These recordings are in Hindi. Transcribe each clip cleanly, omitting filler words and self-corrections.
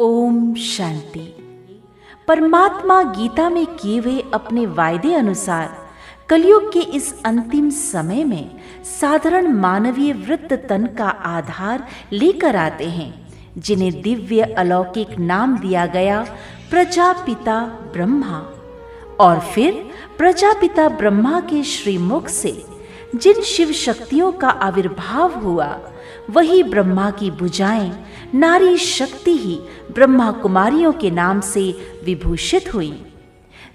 ओम शांति। परमात्मा गीता में किए हुए अपने वायदे अनुसार कलयुग के इस अंतिम समय में साधारण मानवीय वृत्त तन का आधार लेकर आते हैं, जिन्हें दिव्य अलौकिक नाम दिया गया प्रजापिता ब्रह्मा। और फिर प्रजापिता ब्रह्मा के श्रीमुख से जिन शिव शक्तियों का आविर्भाव हुआ, वही ब्रह्मा की भुजाएं नारी शक्ति ही ब्रह्मा कुमारियों के नाम से विभूषित हुई।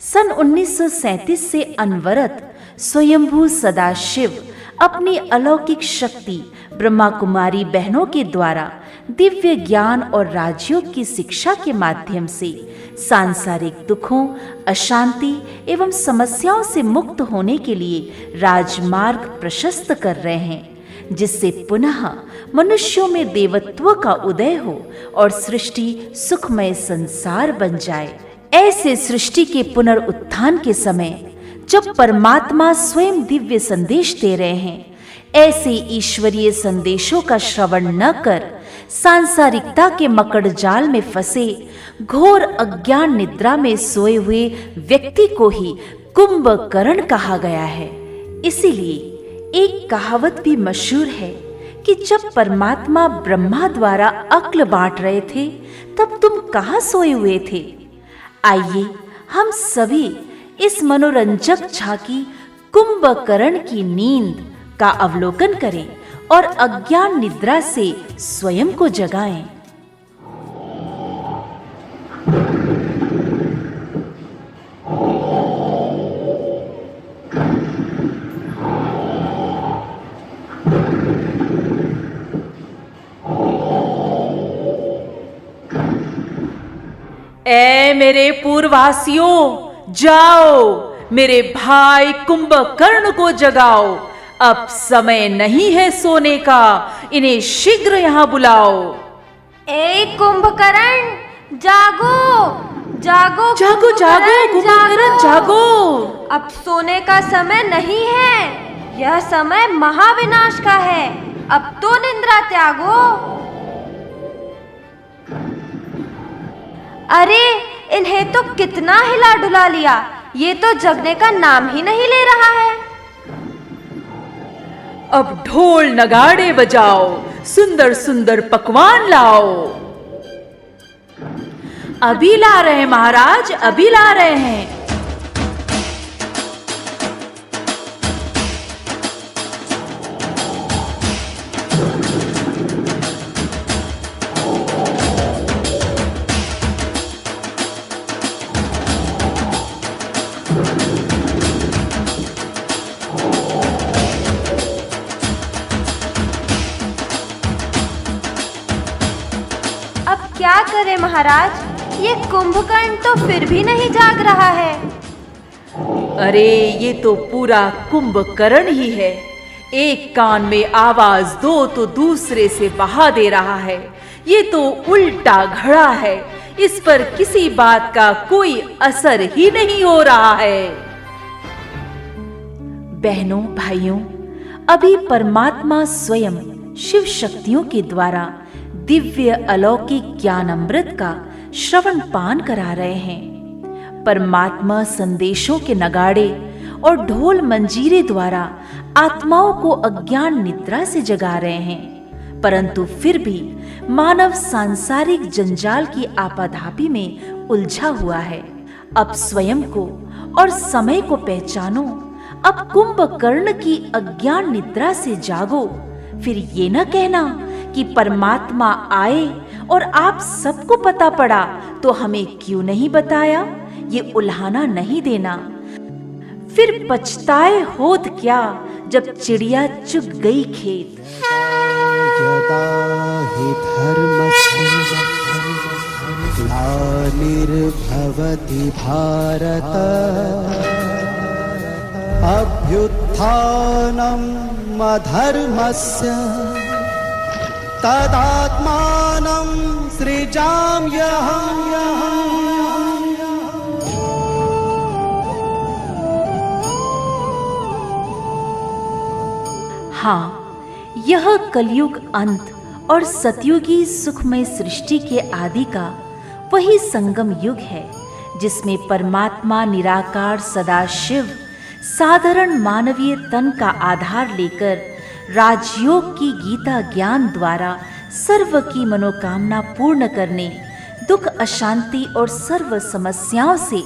सन 1937 से अनवरत स्वयंभू सदाशिव अपनी अलौकिक शक्ति ब्रह्मा कुमारी बहनों के द्वारा दिव्य ज्ञान और राजयोग की शिक्षा के माध्यम से सांसारिक दुखों, अशांति एवं समस्याओं से मुक्त होने के लिए राजमार्ग प्रशस्त कर रहे हैं, जिससे पुनः मनुष्यों में देवत्व का उदय हो और सृष्टि सुखमय संसार बन जाए। ऐसे सृष्टि के पुनरुत्थान के समय जब परमात्मा स्वयं दिव्य संदेश दे रहे हैं, ऐसे ईश्वरीय संदेशों का श्रवण न कर सांसारिकता के मकड़ जाल में फंसे घोर अज्ञान निद्रा में सोए हुए व्यक्ति को ही कुंभकर्ण कहा गया है। इसीलिए एक कहावत भी मशहूर है कि जब परमात्मा ब्रह्मा द्वारा अक्ल बांट रहे थे, तब तुम कहाँ सोए हुए थे। आइए हम सभी इस मनोरंजक झांकी कुंभकर्ण की नींद का अवलोकन करें और अज्ञान निद्रा से स्वयं को जगाएं। ऐ मेरे पूर्ववासियों, जाओ मेरे भाई कुंभकर्ण को जगाओ। अब समय नहीं है सोने का, इन्हें शीघ्र यहाँ बुलाओ। ए कुंभकर्ण, जागो जागो जागो जागो कुंभकर्ण जागो। अब सोने का समय नहीं है, यह समय महाविनाश का है। अब तो निद्रा त्यागो। अरे इन्हें तो कितना हिला डुला लिया, ये तो जगने का नाम ही नहीं ले रहा है। अब ढोल नगाड़े बजाओ, सुंदर सुंदर पकवान लाओ। अभी ला रहे हैं महाराज, अभी ला रहे हैं। क्या करे महाराज, ये कुंभकर्ण तो फिर भी नहीं जाग रहा है। अरे ये तो पूरा कुंभकर्ण ही है। एक कान में आवाज दो तो दूसरे से बहा दे रहा है। ये तो उल्टा घड़ा है, इस पर किसी बात का कोई असर ही नहीं हो रहा है। बहनों भाइयों, अभी परमात्मा स्वयं शिव शक्तियों के द्वारा दिव्य अलौकिक ज्ञान अमृत का श्रवण पान करा रहे हैं। परमात्मा संदेशों के नगाड़े और ढोल मंजीरे द्वारा आत्माओं को अज्ञान निद्रा से जगा रहे हैं, परंतु फिर भी मानव सांसारिक जंजाल की आपाधापी में उलझा हुआ है। अब स्वयं को और समय को पहचानो। अब कुंभकर्ण की अज्ञान निद्रा से जागो। फिर ये न कहना कि परमात्मा आए और आप सबको पता पड़ा तो हमें क्यों नहीं बताया। ये उल्हाना नहीं देना। फिर पछताए होत क्या जब चिड़िया चुग गई खेत। यदा हि धर्मस्य ग्लानिर्भवति भारत अभ्युत्थानम् अधर्मस्य तदात्मानं सृजाम्यहम्। हाँ, यह कलयुग अंत और सतयुगी सुखमय सृष्टि के आदि का वही संगम युग है जिसमें परमात्मा निराकार सदाशिव साधारण मानवीय तन का आधार लेकर राजयोग की गीता ज्ञान द्वारा सर्व की मनोकामना पूर्ण करने, दुख अशांति और सर्व समस्याओं से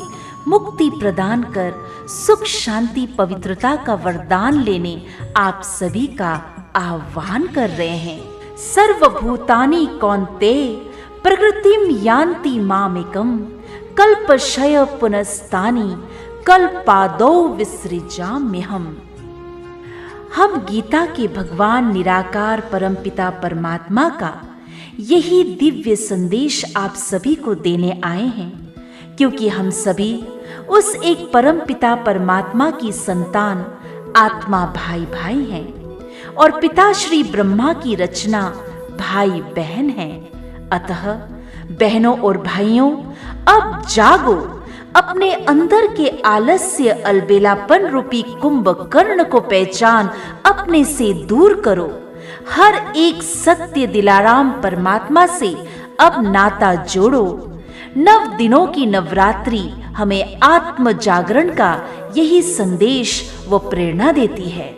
मुक्ति प्रदान कर सुख शांति पवित्रता का वरदान लेने आप सभी का आह्वान कर रहे हैं। सर्वभूतानि कौन्तेय प्रकृतिम यान्ति मामेकम कल्पक्षय पुनस्तानि कल्पादौ विसृजाम्यहम्। हम गीता के भगवान निराकार परमपिता परमात्मा का यही दिव्य संदेश आप सभी को देने आए हैं, क्योंकि हम सभी उस एक परमपिता परमात्मा की संतान आत्मा भाई भाई हैं और पिता श्री ब्रह्मा की रचना भाई बहन हैं। अतः बहनों और भाइयों, अब जागो, अपने अंदर के आलस्य अलबेलापन रूपी कुंभकर्ण को पहचान अपने से दूर करो। हर एक सत्य दिलाराम परमात्मा से अब नाता जोड़ो। 9 दिनों की नवरात्रि हमें आत्म जागरण का यही संदेश व प्रेरणा देती है।